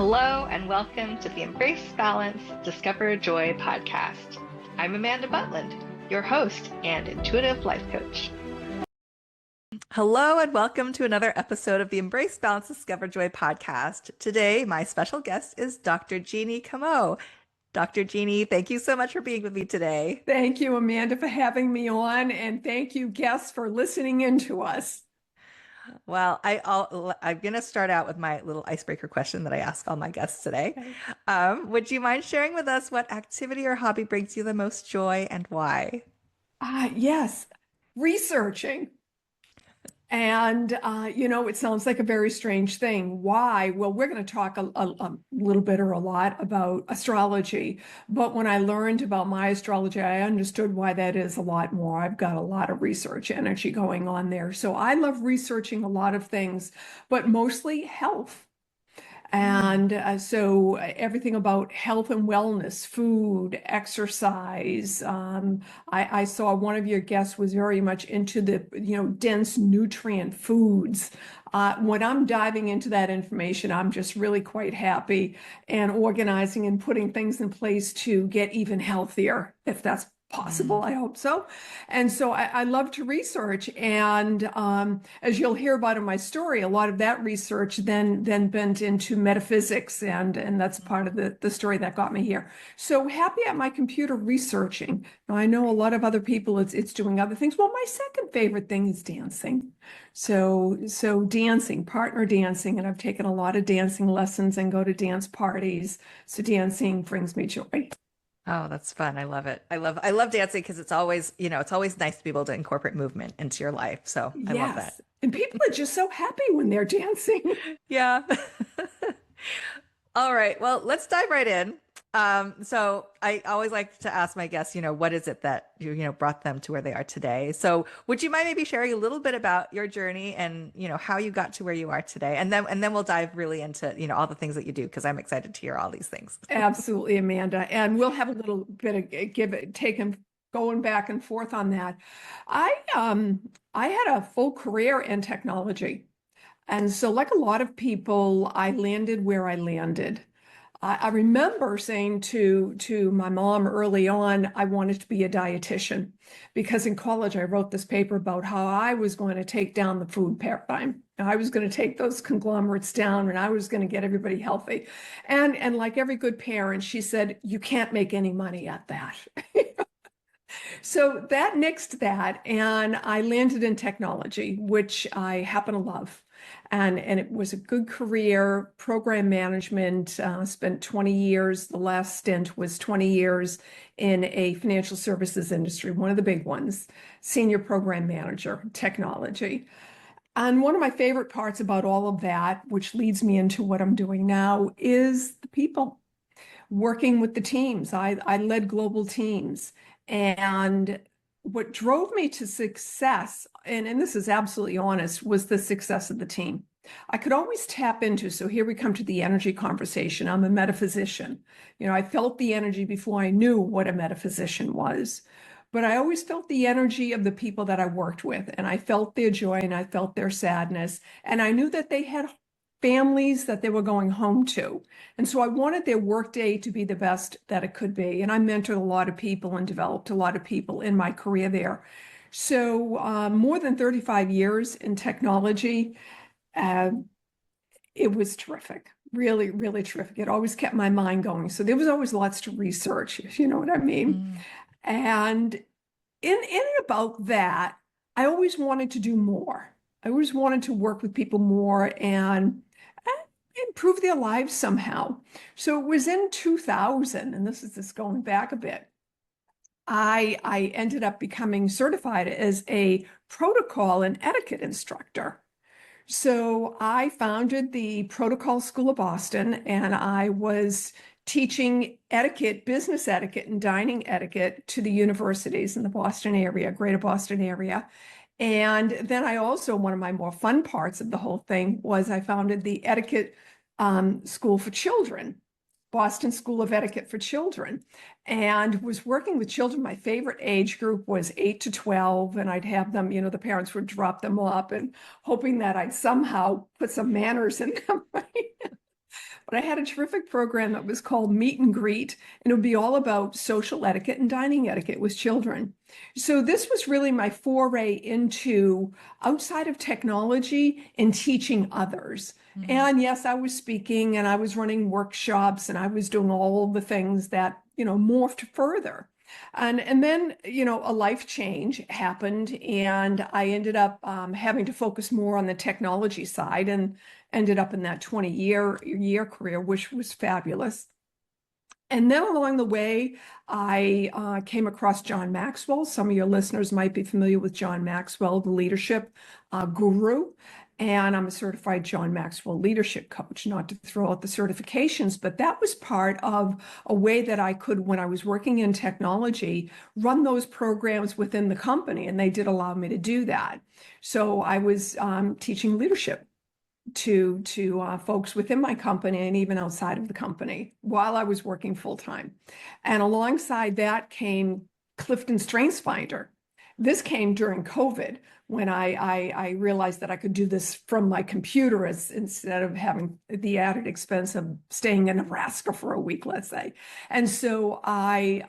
Hello and welcome to the Embrace Balance, Discover Joy podcast. I'm Amanda Butland, your host and intuitive life coach. Hello and welcome to another episode of the Embrace Balance, Discover Joy podcast. Today, my special guest is Dr. Jeanne Comeau. Dr. Jeanne, thank you so much for being with me today. Thank you, Amanda, for having me on, and thank you, guests, for listening in to us. Well, I'm going to start out with my little icebreaker question that I ask all my guests today. Would you mind sharing with us what activity or hobby brings you the most joy and why? Yes, researching. And, it sounds like a very strange thing. Why? Well, we're going to talk a little bit or a lot about astrology. But when I learned about my astrology, I understood why that is a lot more. I've got a lot of research energy going on there. So I love researching a lot of things, but mostly health. And so everything about health and wellness, food, exercise. I saw one of your guests was very much into the, dense nutrient foods. When I'm diving into that information, I'm just really quite happy and organizing and putting things in place to get even healthier, if that's possible. I hope so. And so I love to research. And as you'll hear about in my story, a lot of that research then bent into metaphysics. And that's part of the story that got me here. So happy at my computer researching. Now, I know a lot of other people, it's doing other things. Well, my second favorite thing is dancing. So dancing, partner dancing. And I've taken a lot of dancing lessons and go to dance parties. So dancing brings me joy. Oh, that's fun. I love it. I love dancing because it's always nice to be able to incorporate movement into your life. So I love that. And people are just so happy when they're dancing. Yeah. All right. Well, let's dive right in. So I always like to ask my guests, what is it that brought them to where they are today? So would you mind maybe sharing a little bit about your journey and, how you got to where you are today? And then we'll dive really into, all the things that you do, because I'm excited to hear all these things. Absolutely, Amanda. And we'll have a little bit of give it, take and going back and forth on that. I had a full career in technology. And so like a lot of people, I landed where I landed. I remember saying to my mom early on, I wanted to be a dietitian because in college I wrote this paper about how I was going to take down the food paradigm. I was going to take those conglomerates down and I was going to get everybody healthy. And like every good parent, she said, you can't make any money at that. So that nixed that, and I landed in technology, which I happen to love. And it was a good career, program management, spent 20 years. The last stint was 20 years in a financial services industry, one of the big ones, senior program manager, technology. And one of my favorite parts about all of that, which leads me into what I'm doing now, is the people, working with the teams. I led global teams. And what drove me to success, and this is absolutely honest, was the success of the team. I could always tap into, so here we come to the energy conversation. I'm a metaphysician. I felt the energy before I knew what a metaphysician was. But I always felt the energy of the people that I worked with, and I felt their joy and I felt their sadness. And I knew that they had families that they were going home to. And so I wanted their workday to be the best that it could be. And I mentored a lot of people and developed a lot of people in my career there. So more than 35 years in technology, it was terrific. Really, really terrific. It always kept my mind going. So there was always lots to research, if you know what I mean. And in and about that, I always wanted to do more. I always wanted to work with people more and improve their lives somehow. So it was in 2000, and this is just going back a bit. I ended up becoming certified as a protocol and etiquette instructor. So I founded the Protocol School of Boston, and I was teaching etiquette, business etiquette, and dining etiquette to the universities in the Boston area, greater Boston area. And then I also, one of my more fun parts of the whole thing was I founded the Etiquette School for Children, Boston School of Etiquette for Children, and was working with children. My favorite age group was 8 to 12, and I'd have them, the parents would drop them up and hoping that I'd somehow put some manners in them. But I had a terrific program that was called Meet and Greet, and it would be all about social etiquette and dining etiquette with children. So this was really my foray into outside of technology and teaching others. And yes, I was speaking and I was running workshops and I was doing all the things that, morphed further. And then, a life change happened, and I ended up having to focus more on the technology side, and ended up in that 20-year career, which was fabulous. And then along the way, I came across John Maxwell. Some of your listeners might be familiar with John Maxwell, the leadership guru. And I'm a certified John Maxwell leadership coach, not to throw out the certifications, but that was part of a way that I could, when I was working in technology, run those programs within the company. And they did allow me to do that. So I was teaching leadership to folks within my company and even outside of the company while I was working full time. And alongside that came Clifton StrengthsFinder. This came during COVID, when I realized that I could do this from my computer instead of having the added expense of staying in Nebraska for a week, let's say. And so I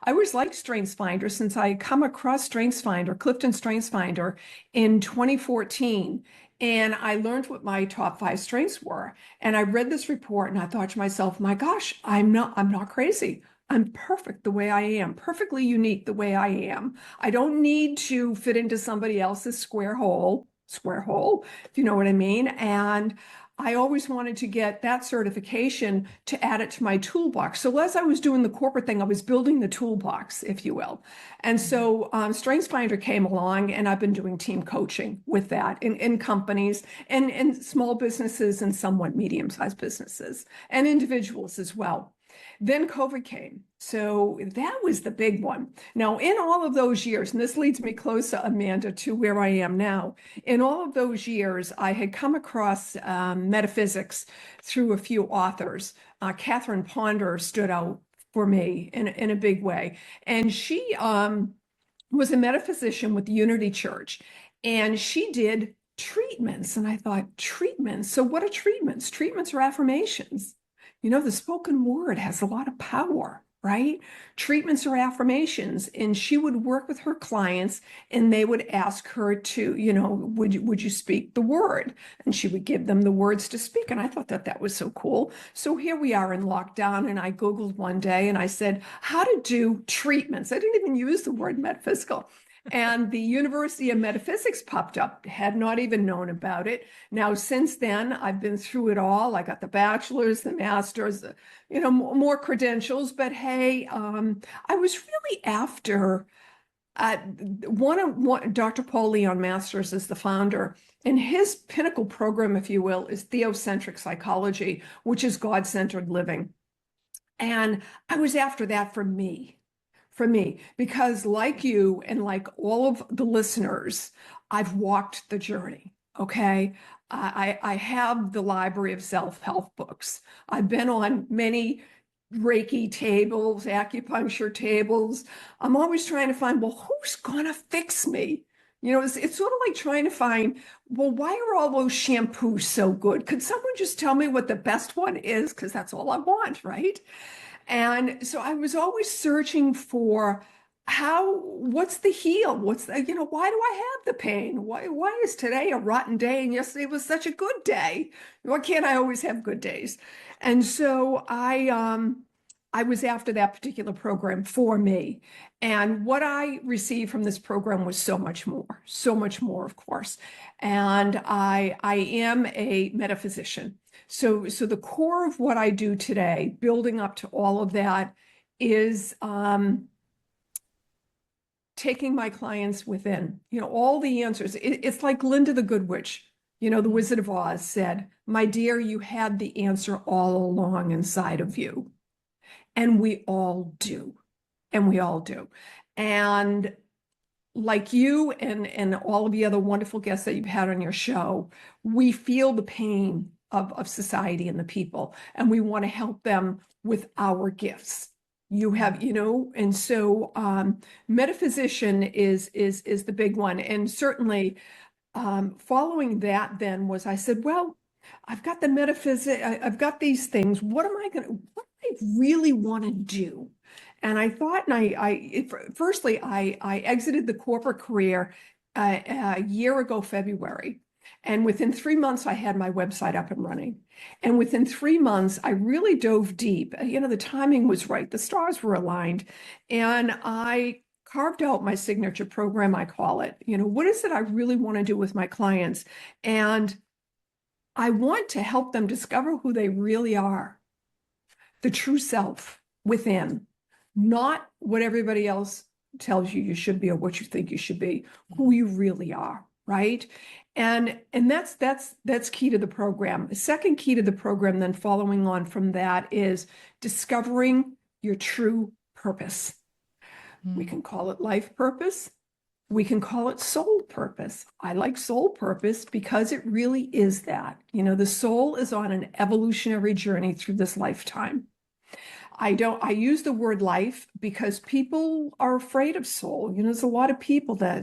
always liked StrengthsFinder, since I come across StrengthsFinder, Clifton StrengthsFinder, in 2014. And I learned what my top 5 strengths were. And I read this report and I thought to myself, my gosh, I'm not crazy. I'm perfect the way I am, perfectly unique the way I am. I don't need to fit into somebody else's square hole, if you know what I mean. And I always wanted to get that certification to add it to my toolbox. So as I was doing the corporate thing, I was building the toolbox, if you will. And so StrengthsFinder came along, and I've been doing team coaching with that in companies and in small businesses and somewhat medium-sized businesses and individuals as well. Then COVID came. So that was the big one. Now, in all of those years, and this leads me closer, Amanda, to where I am now. In all of those years, I had come across metaphysics through a few authors. Catherine Ponder stood out for me in a big way. And she was a metaphysician with the Unity Church. And she did treatments. And I thought, treatments? So what are treatments? Treatments are affirmations. The spoken word has a lot of power, right? Treatments are affirmations. And she would work with her clients, and they would ask her to, would you speak the word? And she would give them the words to speak. And I thought that was so cool. So here we are in lockdown, and I Googled one day and I said, how to do treatments. I didn't even use the word metaphysical. And the University of Metaphysics popped up. Had not even known about it. Now, since then, I've been through it all. I got the bachelor's, the master's, more credentials. But hey, I was really after Dr. Paul Leon Masters is the founder, and his pinnacle program, if you will, is theocentric psychology, which is God-centered living. And I was after that for me, because like you and like all of the listeners, I've walked the journey. Okay. I have the library of self-help books. I've been on many Reiki tables, acupuncture tables. I'm always trying to find, well, who's going to fix me? It's sort of like trying to find, well, why are all those shampoos so good? Could someone just tell me what the best one is? Because that's all I want, right? And so I was always searching for what's the heal? Why do I have the pain? Why is today a rotten day and yesterday was such a good day? Why can't I always have good days? And so I was after that particular program for me. And what I received from this program was so much more, of course. And I am a metaphysician. So the core of what I do today, building up to all of that, is taking my clients within, all the answers. It's like Linda the Good Witch, the Wizard of Oz said, my dear, you had the answer all along inside of you. And we all do. And like you and all of the other wonderful guests that you've had on your show, we feel the pain of society and the people, and we want to help them with our gifts. You have, and so metaphysician is the big one. And certainly following that then was, I said, well, I've got the metaphysics, I've got these things. What do I really want to do? And I thought, and firstly, I exited the corporate career a year ago, February. And within 3 months, I had my website up and running. And within 3 months, I really dove deep. The timing was right. The stars were aligned. And I carved out my signature program, I call it. What is it I really want to do with my clients? And I want to help them discover who they really are, the true self within, not what everybody else tells you you should be or what you think you should be, who you really are, right? And that's key to the program. The second key to the program, then following on from that, is discovering your true purpose. We can call it life purpose. We can call it soul purpose. I like soul purpose because it really is that. The soul is on an evolutionary journey through this lifetime. I use the word life because people are afraid of soul. There's a lot of people that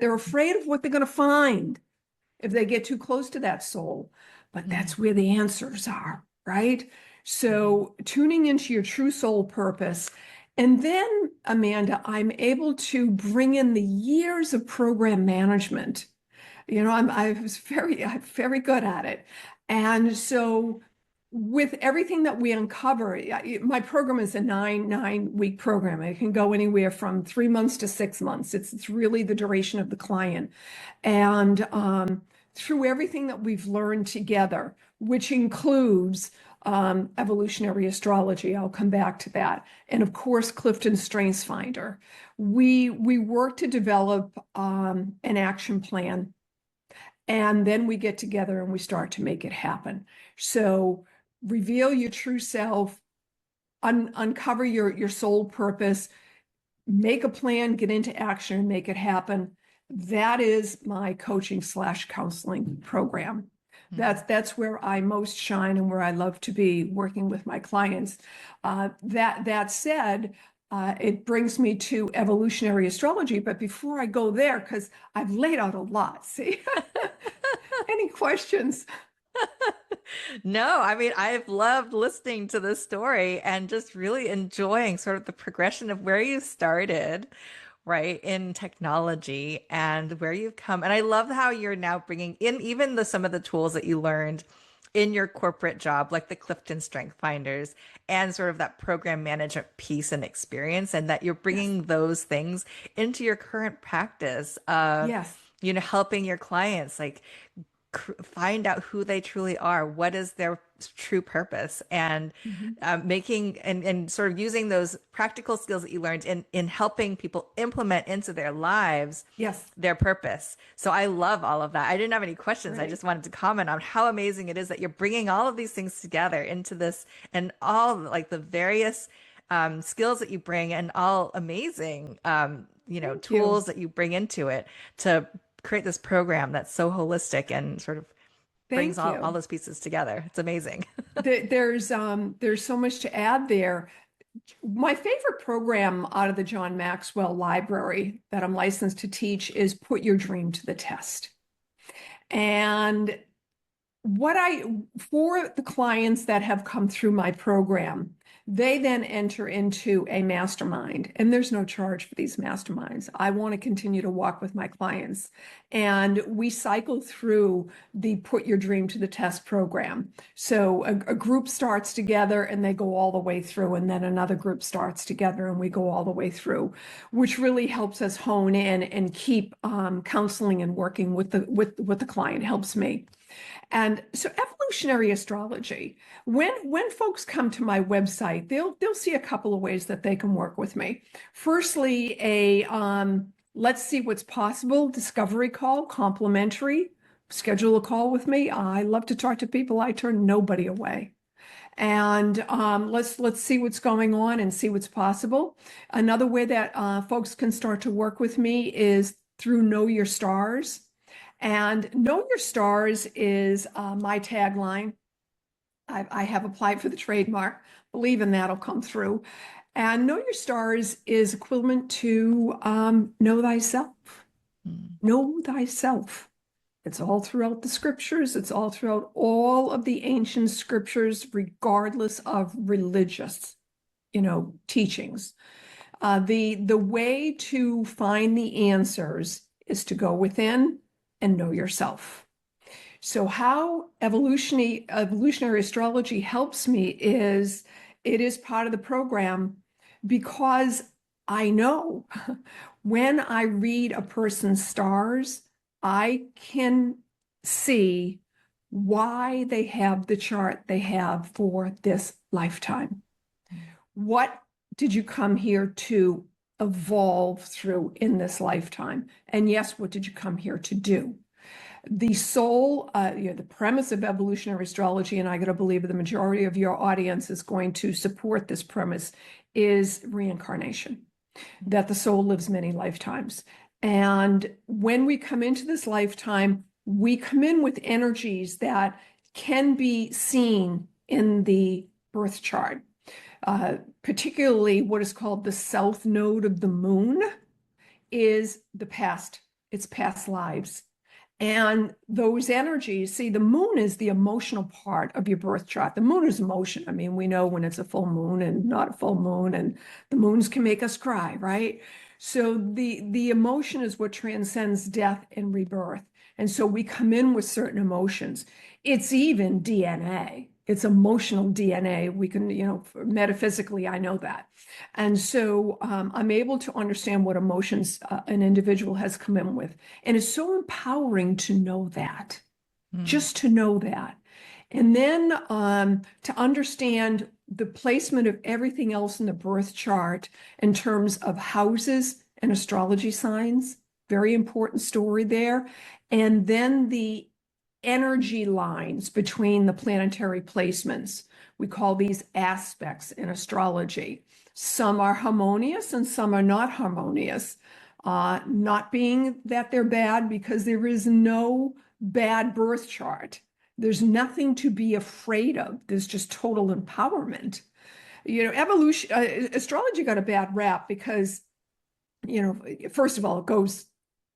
they're afraid of what they're going to find if they get too close to that soul. But that's where the answers are, right? So tuning into your true soul purpose. And then, Amanda, I'm able to bring in the years of program management. I'm very good at it. And so with everything that we uncover, my program is a nine-week program. It can go anywhere from 3 months to 6 months. It's really the duration of the client. And through everything that we've learned together, which includes evolutionary astrology, I'll come back to that, and of course, Clifton StrengthsFinder, we work to develop an action plan, and then we get together and we start to make it happen. So reveal your true self, uncover your soul purpose, make a plan, get into action, and make it happen. That is my coaching/counseling program. That's where I most shine and where I love to be working with my clients. That said, it brings me to evolutionary astrology. But before I go there, because I've laid out a lot, see? Any questions? No, I mean, I've loved listening to this story and just really enjoying sort of the progression of where you started, right, in technology and where you've come. And I love how you're now bringing in even some of the tools that you learned in your corporate job, like the Clifton StrengthsFinders and sort of that program management piece and experience, and that you're bringing those things into your current practice of, Yes. helping your clients like find out who they truly are, what is their true purpose, and making and sort of using those practical skills that you learned in helping people implement into their lives Yes. their purpose. So I love all of that. I didn't have any questions. I Great. just wanted to comment on how amazing it is that you're bringing all of these things together into this, and all like the various skills that you bring, and all amazing Thank tools you. that you bring into it to create this program that's so holistic and sort of brings Thank all you. those pieces together. It's amazing. There's so much to add there. My favorite program out of the John Maxwell Library that I'm licensed to teach is Put Your Dream to the Test. And for the clients that have come through my program, they then enter into a mastermind, and there's no charge for these masterminds. I want to continue to walk with my clients, and we cycle through the Put Your Dream to the Test program. So a group starts together and they go all the way through, and then another group starts together and we go all the way through, which really helps us hone in and keep counseling and working with the client, helps me. And so evolutionary astrology, when folks come to my website, they'll see a couple of ways that they can work with me. Firstly, let's see what's possible discovery call, complimentary. Schedule a call with me. I love to talk to people. I turn nobody away. And let's see what's going on and see what's possible. Another way that folks can start to work with me is through Know Your Stars. And Know Your Stars is my tagline. I have applied for the trademark. Believe in that'll come through. And Know Your Stars is equivalent to Know Thyself. Know Thyself. It's all throughout the scriptures. It's all throughout all of the ancient scriptures, regardless of religious, teachings. The way to find the answers is to go within and know yourself. So how evolutionary astrology helps me is it is part of the program because I know when I read a person's stars, I can see why they have the chart they have for this lifetime. What did you come here to evolve through in this lifetime? And yes, what did you come here to do? The soul, the premise of evolutionary astrology, and I got to believe the majority of your audience is going to support this premise, is reincarnation, that the soul lives many lifetimes. And when we come into this lifetime, we come in with energies that can be seen in the birth chart, particularly what is called the south node of the moon is the past, it's past lives. And those energies, see, the moon is the emotional part of your birth chart. The moon is emotion. I mean, we know when it's a full moon and not a full moon, and the moons can make us cry, right? So the emotion is what transcends death and rebirth. And so we come in with certain emotions. It's even DNA. It's emotional DNA. We can, metaphysically, I know that. And so I'm able to understand what emotions an individual has come in with. And it's so empowering to know that, just to know that. And then to understand the placement of everything else in the birth chart in terms of houses and astrology signs, very important story there. And then the energy lines between the planetary placements. We call these aspects in astrology. Some are harmonious and some are not harmonious. Not being that they're bad, because there is no bad birth chart. There's nothing to be afraid of. There's just total empowerment. Astrology got a bad rap because, first of all, it goes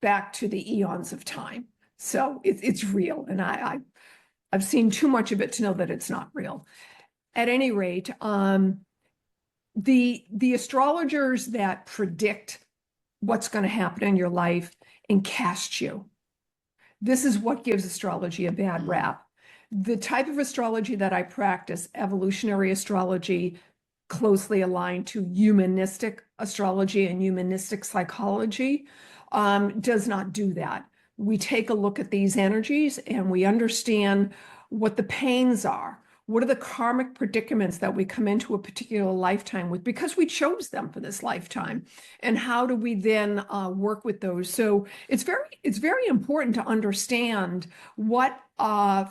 back to the eons of time. So it's real, and I've seen too much of it to know that it's not real. At any rate, the astrologers that predict what's going to happen in your life and cast you, this is what gives astrology a bad rap. The type of astrology that I practice, evolutionary astrology, closely aligned to humanistic astrology and humanistic psychology, does not do that. We take a look at these energies and we understand what the pains are. What are the karmic predicaments that we come into a particular lifetime with because we chose them for this lifetime? And how do we then work with those? So it's very important to understand what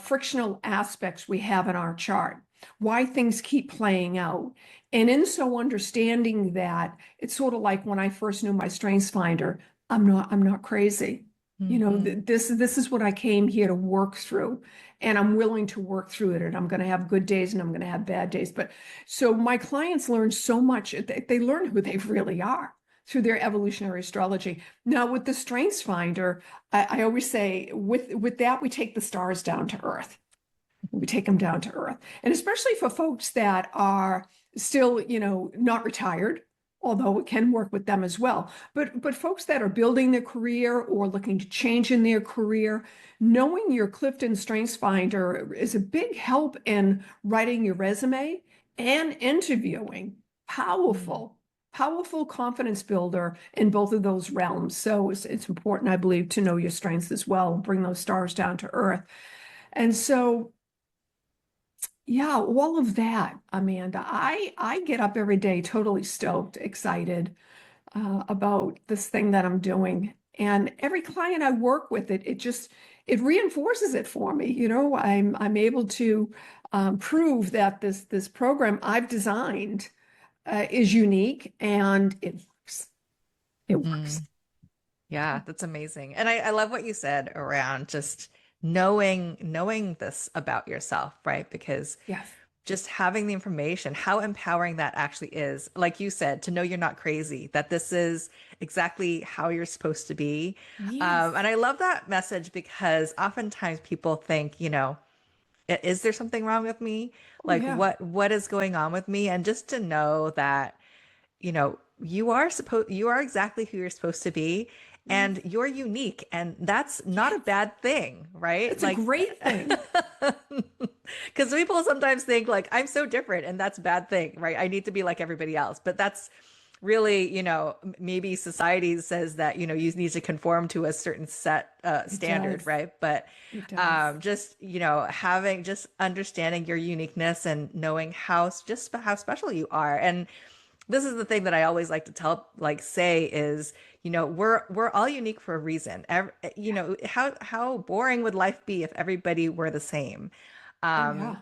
frictional aspects we have in our chart, why things keep playing out. And in so understanding that, it's sort of like when I first knew my StrengthsFinder, I'm not crazy. This is what I came here to work through, and I'm willing to work through it, and I'm going to have good days and I'm going to have bad days. But so my clients learn so much. They learn who they really are through their evolutionary astrology. Now with the StrengthsFinder, I always say with that, we take the stars down to earth. We take them down to earth. And especially for folks that are still, not retired, although it can work with them as well. But folks that are building their career or looking to change in their career, knowing your Clifton StrengthsFinder is a big help in writing your resume and interviewing. Powerful confidence builder in both of those realms. So it's important, I believe, to know your strengths as well, bring those stars down to earth. And so yeah, all of that, Amanda. I get up every day totally stoked, excited about this thing that I'm doing. And every client I work with, it reinforces it for me. I'm able to prove that this program I've designed is unique and it works. It works. Yeah, that's amazing. And I love what you said around just knowing this about yourself, right? Because Yes. just having the information, how empowering that actually is. Like you said, to know you're not crazy, that this is exactly how you're supposed to be. Yes. And I love that message because oftentimes people think, is there something wrong with me? Oh, Like yeah. what is going on with me? And just to know that, you are exactly who you're supposed to be, Yes. and you're unique, and that's not a Yes. bad thing, right? It's a Like, great thing. because people sometimes think like I'm so different and that's a bad thing, right? I need to be like everybody else. But that's really, maybe society says that, you need to conform to a certain set It standard, does. right? But It does. just, having just understanding your uniqueness and knowing how special you are. And this is the thing that I always like to say is, we're all unique for a reason. How boring would life be if everybody were the same? Oh, Um, yeah.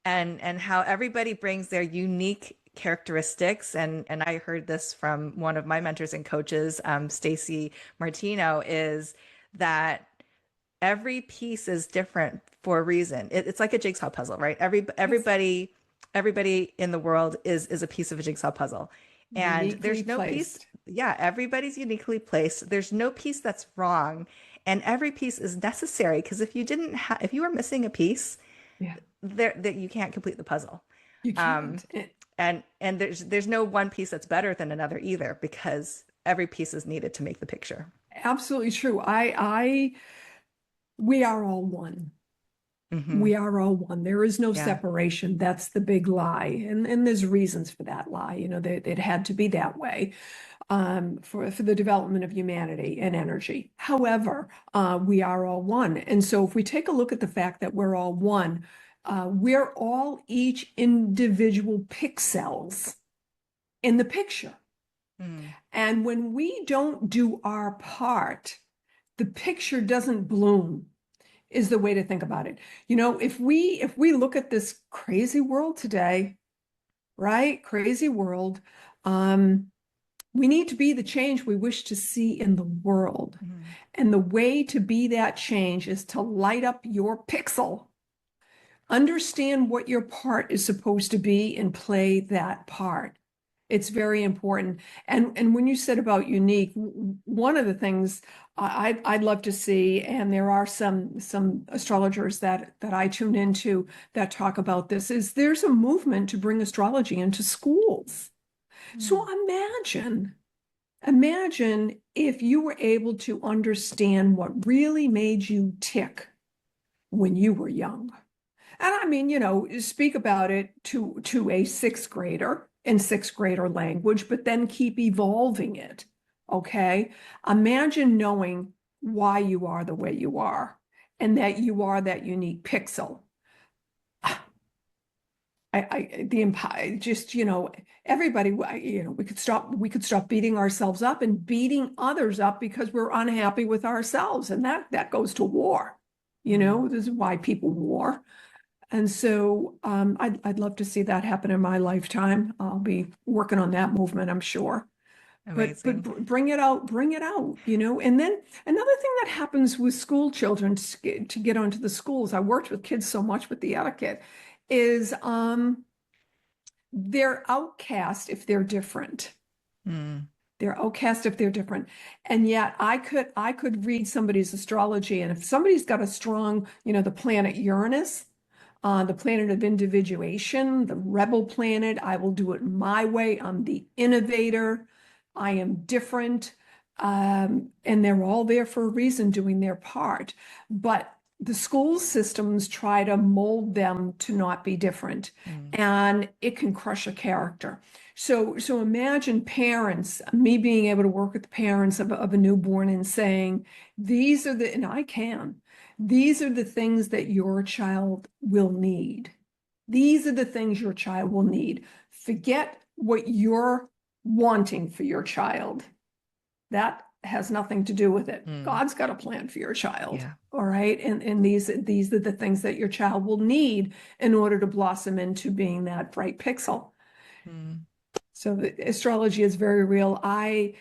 and how everybody brings their unique characteristics. And I heard this from one of my mentors and coaches, Stacy Martino, is that every piece is different for a reason. It's like a jigsaw puzzle, right? Yes. Everybody in the world is a piece of a jigsaw puzzle. And Uniquely there's no piece, placed. yeah, everybody's uniquely placed. There's no piece that's wrong. And every piece is necessary because if you were missing a piece, Yeah. there that you can't complete the puzzle. You Um, can't. It, and there's no one piece that's better than another either because every piece is needed to make the picture. absolutely true. We are all one. Hmm. We are all one. There is no Yeah. separation. That's the big lie. And there's reasons for that lie. It had to be that way for the development of humanity and energy. However, we are all one. And so if we take a look at the fact that we're all one, we're all each individual pixels in the picture. Mm. And when we don't do our part, the picture doesn't bloom, is the way to think about it. If we look at this crazy world today, right? Crazy world, we need to be the change we wish to see in the world. Mm. And the way to be that change is to light up your pixel. Understand what your part is supposed to be and play that part. It's very important. And when you said about unique, one of the things I'd love to see, and there are some astrologers that I tune into that talk about this, is there's a movement to bring astrology into schools. So Mm. imagine if you were able to understand what really made you tick when you were young. And I mean, speak about it to a sixth grader in sixth grader language, but then keep evolving it. Okay. Imagine knowing why you are the way you are and that you are that unique pixel. The empire, just, everybody, we could stop beating ourselves up and beating others up because we're unhappy with ourselves. And that goes to war. Mm. This is why people war. And so I'd love to see that happen in my lifetime. I'll be working on that movement, I'm sure. But Amazing. bring it out, And then another thing that happens with school children to get onto the schools, I worked with kids so much with the etiquette, is they're outcast if they're different. Mm. They're outcast if they're different. And yet I could read somebody's astrology, and if somebody's got a strong, the planet Uranus, the planet of individuation, the rebel planet. I will do it my way. I'm the innovator. I am different. And they're all there for a reason doing their part. But the school systems try to mold them to not be different, Mm. and it can crush a character. So imagine parents, me being able to work with the parents of a newborn and saying, and I can, these are the things that your child will need. These are the things your child will need. Forget what you're wanting for your child. That has nothing to do with it. Mm. God's got a plan for your child. Yeah. All right. And these are the things that your child will need in order to blossom into being that bright pixel. Mm. So the astrology is very real. I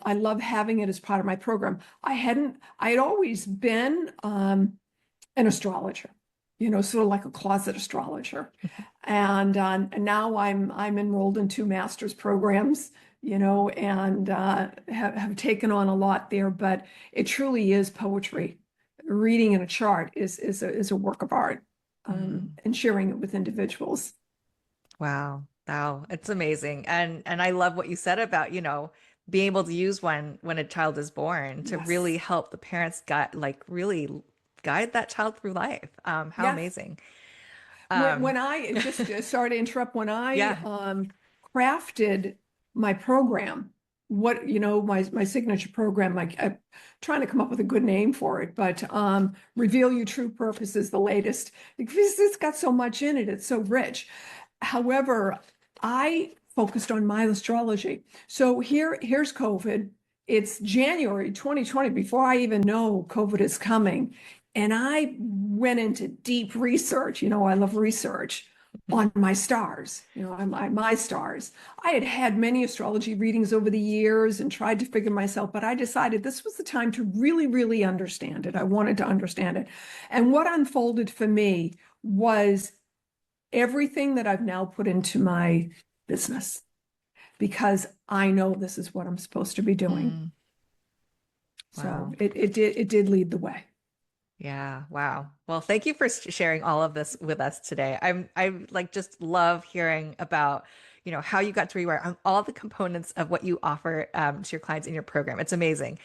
love having it as part of my program. I had always been an astrologer. sort of like a closet astrologer. And now I'm enrolled in 2 master's programs, and have taken on a lot there. But it truly is poetry. Reading in a chart is a work of art, and sharing it with individuals. Wow. Wow. It's amazing. And I love what you said about, being able to use one when a child is born to really Yes. help the parents really guide that child through life. How Yes. amazing. When Um, I just sorry to interrupt, when I yeah. crafted my program, my signature program, I'm trying to come up with a good name for it, but Reveal Your True Purpose is the latest because it's got so much in it. It's so rich. However, I focused on my astrology. So here's COVID. It's January 2020, before I even know COVID is coming. And I went into deep research. I love research on my stars, my stars. I had had many astrology readings over the years and tried to figure myself, but I decided this was the time to really, really understand it. I wanted to understand it. And what unfolded for me was everything that I've now put into my business, because I know this is what I'm supposed to be doing. Mm, So wow. it did lead the way. Yeah, wow. Well, thank you for sharing all of this with us today. I like just love hearing about, how you got to where you are, on all the components of what you offer to your clients in your program. It's amazing.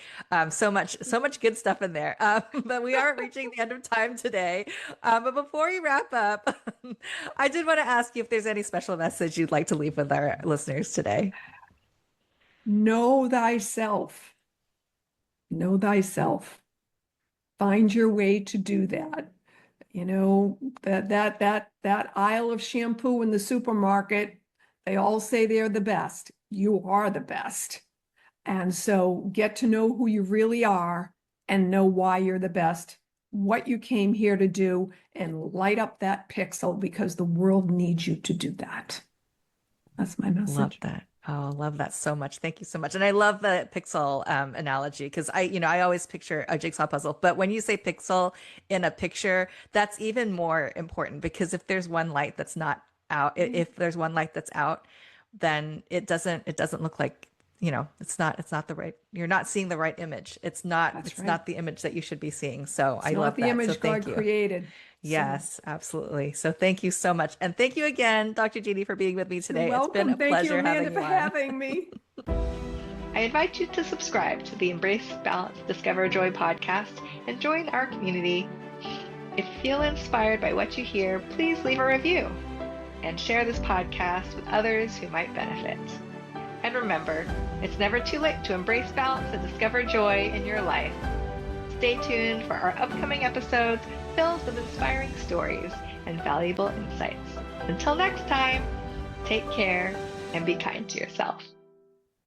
So much good stuff in there. But we are reaching the end of time today. But before we wrap up, I did want to ask you if there's any special message you'd like to leave with our listeners today. Know thyself. Know thyself. Find your way to do that. That aisle of shampoo in the supermarket, they all say they're the best. You are the best. And so get to know who you really are and know why you're the best, what you came here to do, and light up that pixel, because the world needs you to do that. That's my Love message. that. Oh, love that so much. Thank you so much. And I love the pixel analogy because I always picture a jigsaw puzzle, but when you say pixel in a picture, that's even more important because if there's one light that's not out, if there's one light that's out, then it doesn't look like, it's not the right, you're not seeing the right image. It's not, That's it's right. not the image that you should be seeing. So It's I not love the that. So image thank God you. created. So Yes, absolutely. So thank you so much. And thank you again, Dr. Jeanne, for being with me you're today. It's been welcome. a Thank you, pleasure Amanda, having for you on. having me. I invite you to subscribe to the Embrace Balance Discover Joy podcast and join our community. If you feel inspired by what you hear, please leave a review and share this podcast with others who might benefit. And remember, it's never too late to embrace balance and discover joy in your life. Stay tuned for our upcoming episodes filled with inspiring stories and valuable insights. Until next time, take care and be kind to yourself.